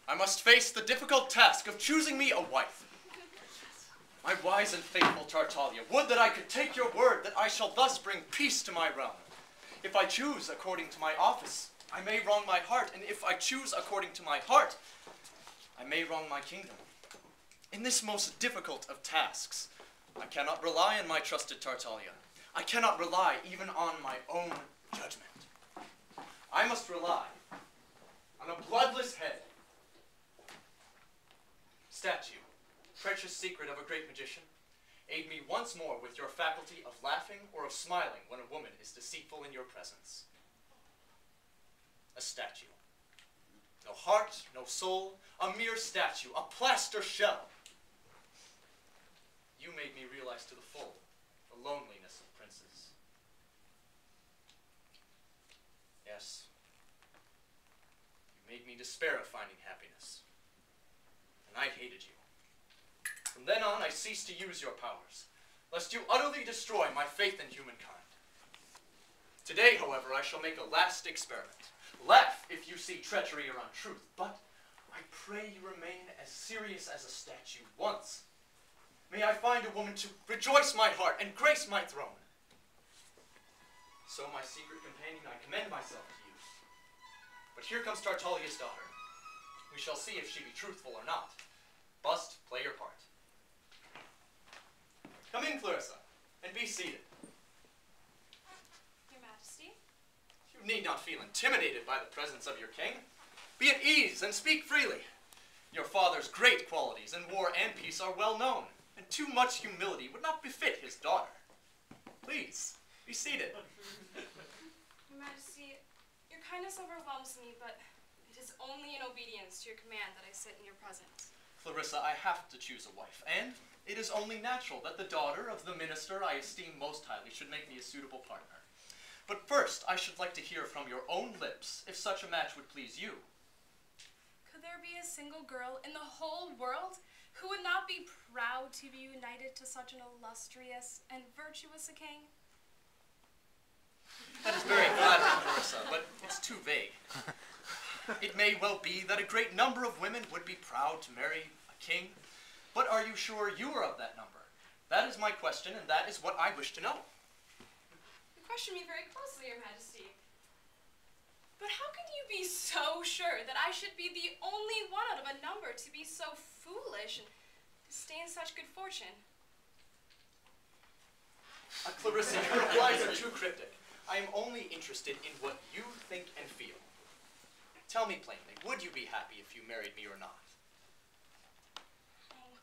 I must face the difficult task of choosing me a wife. My wise and faithful Tartaglia, would that I could take your word that I shall thus bring peace to my realm. If I choose according to my office, I may wrong my heart, and if I choose according to my heart, I may wrong my kingdom. In this most difficult of tasks, I cannot rely on my trusted Tartaglia. I cannot rely even on my own judgment. I must rely on a bloodless head. Statue, precious secret of a great magician, aid me once more with your faculty of laughing or of smiling when a woman is deceitful in your presence. A statue. No heart, no soul, a mere statue, a plaster shell. You made me realize to the full the loneliness of princes. Yes, you made me despair of finding happiness, and I hated you. From then on, I ceased to use your powers, lest you utterly destroy my faith in humankind. Today, however, I shall make a last experiment. Laugh if you see treachery or untruth, but I pray you remain as serious as a statue once. May I find a woman to rejoice my heart and grace my throne. So, my secret companion, I commend myself to you. But here comes Tartaglia's daughter. We shall see if she be truthful or not. Bust, play your part. Come in, Clarissa, and be seated. Your Majesty? You need not feel intimidated by the presence of your king. Be at ease and speak freely. Your father's great qualities in war and peace are well known, and too much humility would not befit his daughter. Please, be seated. Your Majesty, your kindness overwhelms me, but it is only in obedience to your command that I sit in your presence. Clarissa, I have to choose a wife, and it is only natural that the daughter of the minister I esteem most highly should make me a suitable partner. But first, I should like to hear from your own lips if such a match would please you. Could there be a single girl in the whole world who would not be proud to be united to such an illustrious and virtuous a king? That is very flattering, Clarissa, but it's too vague. It may well be that a great number of women would be proud to marry a king, but are you sure you are of that number? That is my question, and that is what I wish to know. You question me very closely, Your Majesty. But how can you be so sure that I should be the only one out of a number to be so foolish and disdain such good fortune? Clarissa, your replies are too cryptic. I am only interested in what you think and feel. Tell me plainly, would you be happy if you married me or not? Oh,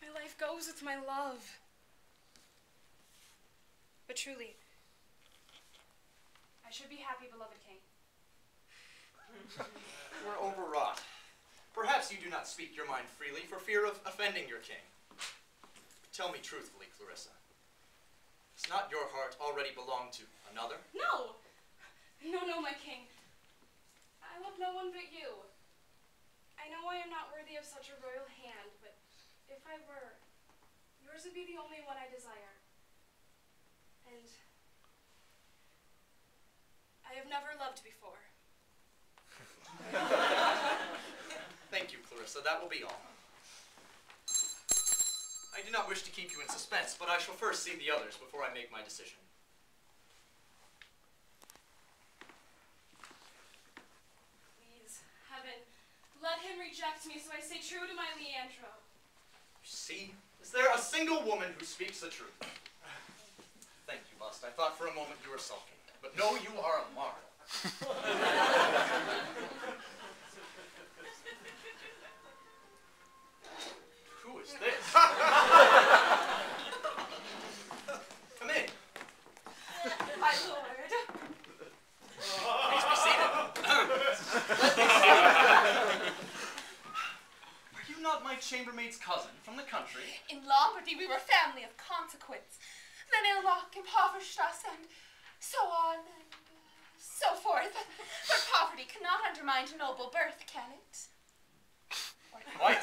my life goes with my love. But truly, I should be happy, beloved king. You are overwrought. Perhaps you do not speak your mind freely for fear of offending your king. Tell me truthfully, Clarissa. Does not your heart already belong to another? No! No, my king. I love no one but you. I know I am not worthy of such a royal hand, but if I were, yours would be the only one I desire. And I have never loved before. Thank you, Clarissa. That will be all. I do not wish to keep you in suspense, but I shall first see the others before I make my decision. Please, heaven, let him reject me so I stay true to my Leandro. You see? Is there a single woman who speaks the truth? Thank you, Bust. I thought for a moment you were sulking. But no, you are a marvel. Who is this? Come in. My lord. Please be seated. Let me see. Are you not my chambermaid's cousin from the country? In Lombardy, we were family of consequence. Then ill luck impoverished us, and so on, and so forth. But poverty cannot undermine a noble birth, can it? Quite.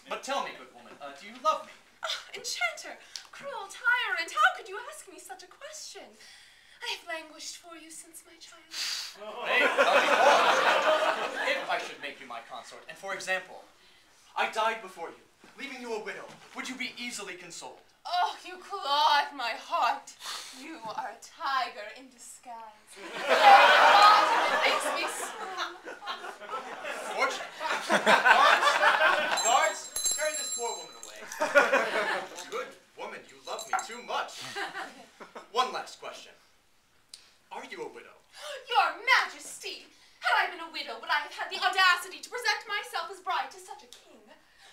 But tell me, good woman, do you love me? Oh, enchanter, cruel tyrant, how could you ask me such a question? I have languished for you since my childhood. Hey, tell me more. If I should make you my consort, and for example, I died before you, leaving you a widow, would you be easily consoled? Oh, you claw at my heart. You are a tiger in disguise. It makes me swim. Fortunate. Guards, carry this poor woman away. Good woman, you love me too much. One last question. Are you a widow? Your Majesty, had I been a widow, would I have had the audacity to present myself as bride to such a king?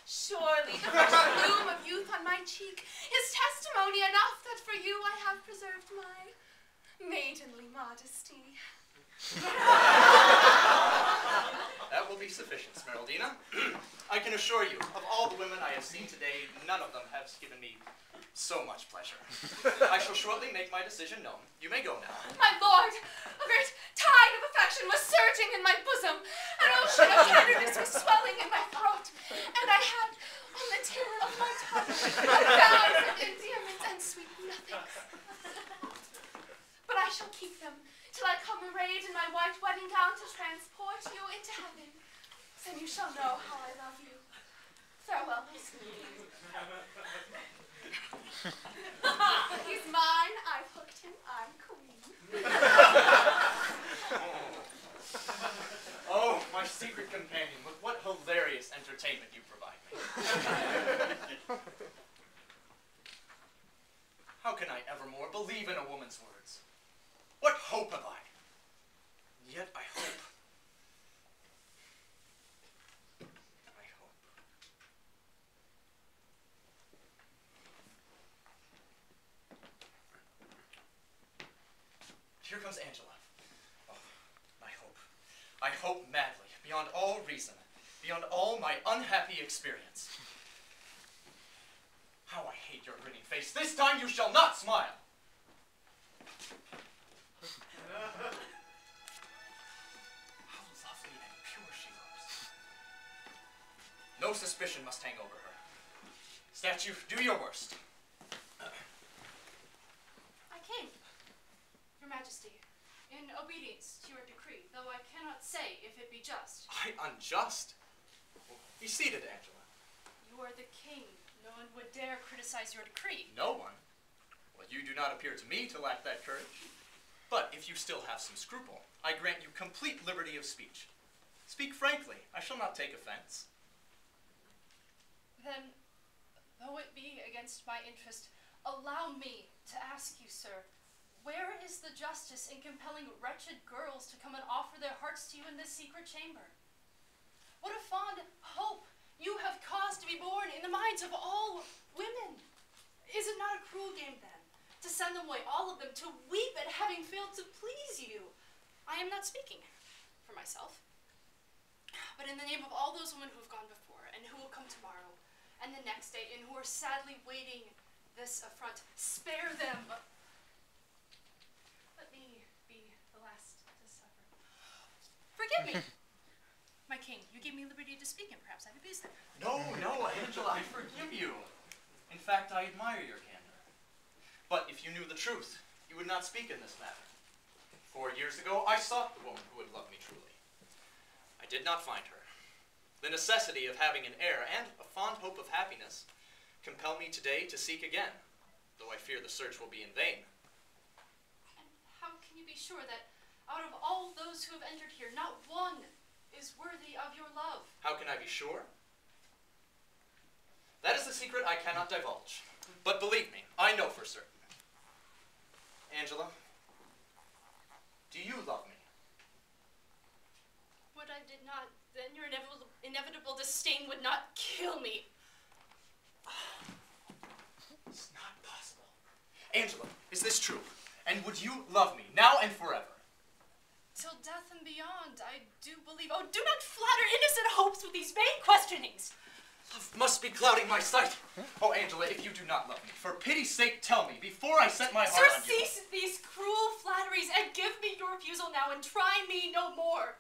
Surely the fresh bloom of youth on my cheek is testimony enough that for you I have preserved my maidenly modesty. That will be sufficient, Smeraldina. I can assure you, of all the women I have seen today, none of them have given me so much pleasure. I shall shortly make my decision known. You may go now. My lord, a great tide of affection was surging in my bosom. An ocean of tenderness was swelling in my throat. And I had on the tip of my tongue vows of endearments and sweet nothings. But I shall keep them till I come arrayed in my white wedding gown to transport you into heaven. Then you shall know how I love you. Farewell, my sweet. He's mine, I've hooked him, I'm queen. Oh, my secret companion, with what hilarious entertainment you provide me. How can I evermore believe in a woman's words? What hope have I? And yet I hope. Here comes Angela. Oh, my hope. I hope madly, beyond all reason, beyond all my unhappy experience. How I hate your grinning face. This time you shall not smile. How lovely and pure she looks. No suspicion must hang over her. Statue, do your worst. I came, Your Majesty, in obedience to your decree, though I cannot say if it be just. Unjust? Be seated, Angela. You are the king. No one would dare criticize your decree. No one? Well, you do not appear to me to lack that courage. But if you still have some scruple, I grant you complete liberty of speech. Speak frankly. I shall not take offense. Then, though it be against my interest, allow me to ask you, sir, where is the justice in compelling wretched girls to come and offer their hearts to you in this secret chamber? What a fond hope you have caused to be born in the minds of all women. Is it not a cruel game, then, to send them away, all of them, to weep at having failed to please you? I am not speaking for myself, but in the name of all those women who have gone before, and who will come tomorrow, and the next day, and who are sadly waiting this affront, spare them. Let me be the last to suffer. Forgive me. My king, you gave me liberty to speak, and perhaps I've abused it. No, Angela, I forgive you. In fact, I admire your candor. But if you knew the truth, you would not speak in this matter. 4 years ago, I sought the woman who would love me truly. I did not find her. The necessity of having an heir and a fond hope of happiness compel me today to seek again, though I fear the search will be in vain. And how can you be sure that out of all those who have entered here, not one is worthy of your love? How can I be sure? That is the secret I cannot divulge. But believe me, I know for certain. Angela, do you love me? What I did not, then your inevitable disdain would not kill me. It's not possible. Angela, is this true? And would you love me now and forever? Till death and beyond, I do believe. Oh, do not flatter innocent hopes with these vain questionings. Love must be clouding my sight. Oh, Angela, if you do not love me, for pity's sake, tell me, before I set my heart on you. Sir, cease these cruel flatteries and give me your refusal now and try me no more.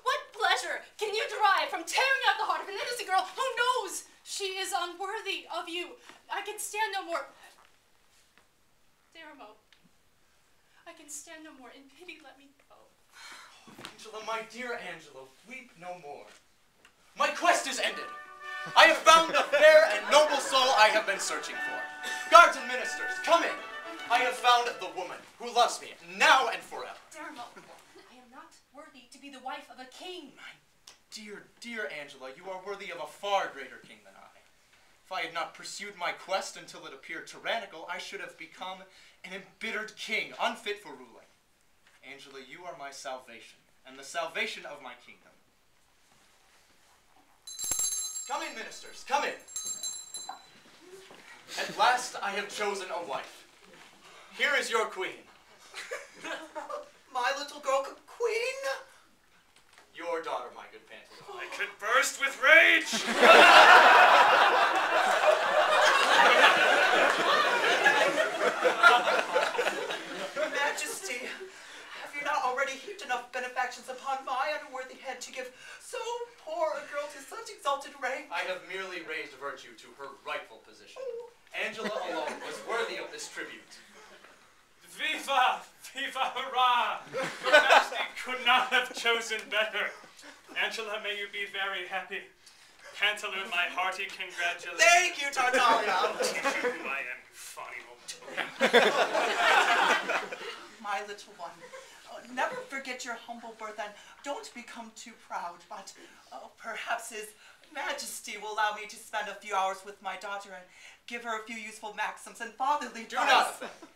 What pleasure can you derive from tearing out the heart of an innocent girl who knows she is unworthy of you? I can stand no more. Daramo, I can stand no more. In pity, let me go. Angela, my dear Angela, weep no more. is ended. I have found the fair and noble soul I have been searching for. Guards and ministers, come in. I have found the woman who loves me, now and forever. Dermot, I am not worthy to be the wife of a king. My dear, dear Angela, you are worthy of a far greater king than I. If I had not pursued my quest until it appeared tyrannical, I should have become an embittered king, unfit for ruling. Angela, you are my salvation, and the salvation of my kingdom. Come in, ministers, come in. At last I have chosen a wife. Here is your queen. My little girl queen? Your daughter, my good Pantaleon. I could burst with rage! Majesty, have you not already heaped enough benefactions upon my unworthy head to give so poor a girl to such exalted rank? I have merely raised virtue to her rightful position. Angela alone was worthy of this tribute. Viva! Viva hurrah! Your Majesty could not have chosen better. Angela, may you be very happy. Pantaloon, my hearty congratulations. Thank you, Tartaglia. I am funny old. My little one, never forget your humble birth and don't become too proud, but perhaps His Majesty will allow me to spend a few hours with my daughter and give her a few useful maxims and fatherly advice. Do not offend.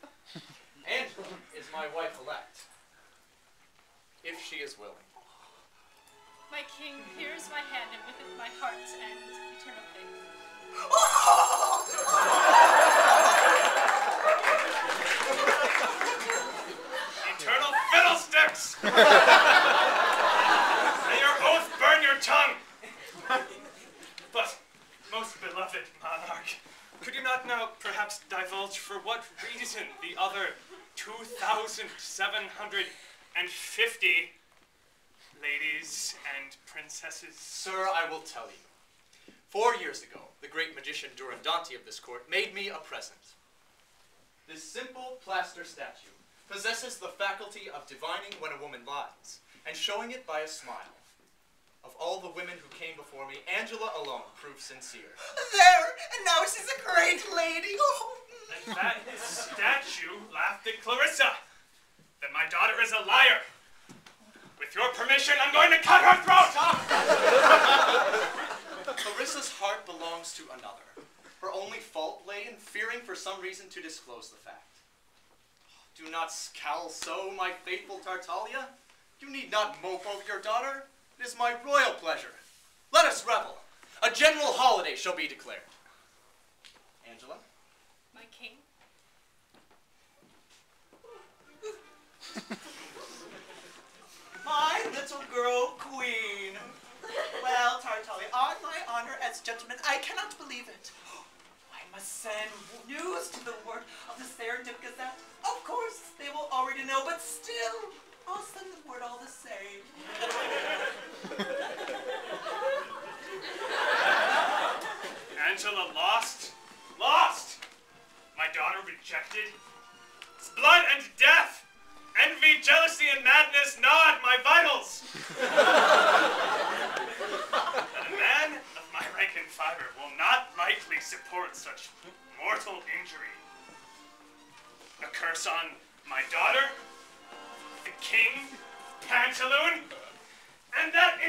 Angela is my wife-elect, if she is willing. My king, here is my hand, and with it my heart's and eternal faith. Eternal fiddlesticks! May your oath burn your tongue! But, most beloved monarch, could you not now perhaps divulge for what reason the other 2,750 ladies and princesses? Sir, I will tell you. 4 years ago, the great magician Durandante of this court made me a present. This simple plaster statue possesses the faculty of divining when a woman lies, and showing it by a smile. Of all the women who came before me, Angela alone proved sincere. There, and now she's a great lady. And that his statue laughed at Clarissa. Then my daughter is a liar. With your permission, I'm going to cut her throat! Stop! Clarissa's heart belongs to another. Her only fault lay in fearing for some reason to disclose the fact. Do not scowl so, my faithful Tartaglia. You need not mope over your daughter. It is my royal pleasure. Let us revel. A general holiday shall be declared. Angela? My king. My little girl queen. Well, Tartaglia, on my honor as gentleman, I cannot believe it. I must send news to the word of the Serendip Gazette. Of course, they will already know, but still, I'll send the word all the same. Angela lost? Lost! My daughter rejected? It's blood and death! Envy, jealousy, and madness gnawed my vitals! And a man of my rank and fiber will not lightly support such mortal injury. A curse on my daughter, the king, Pantaloon, and that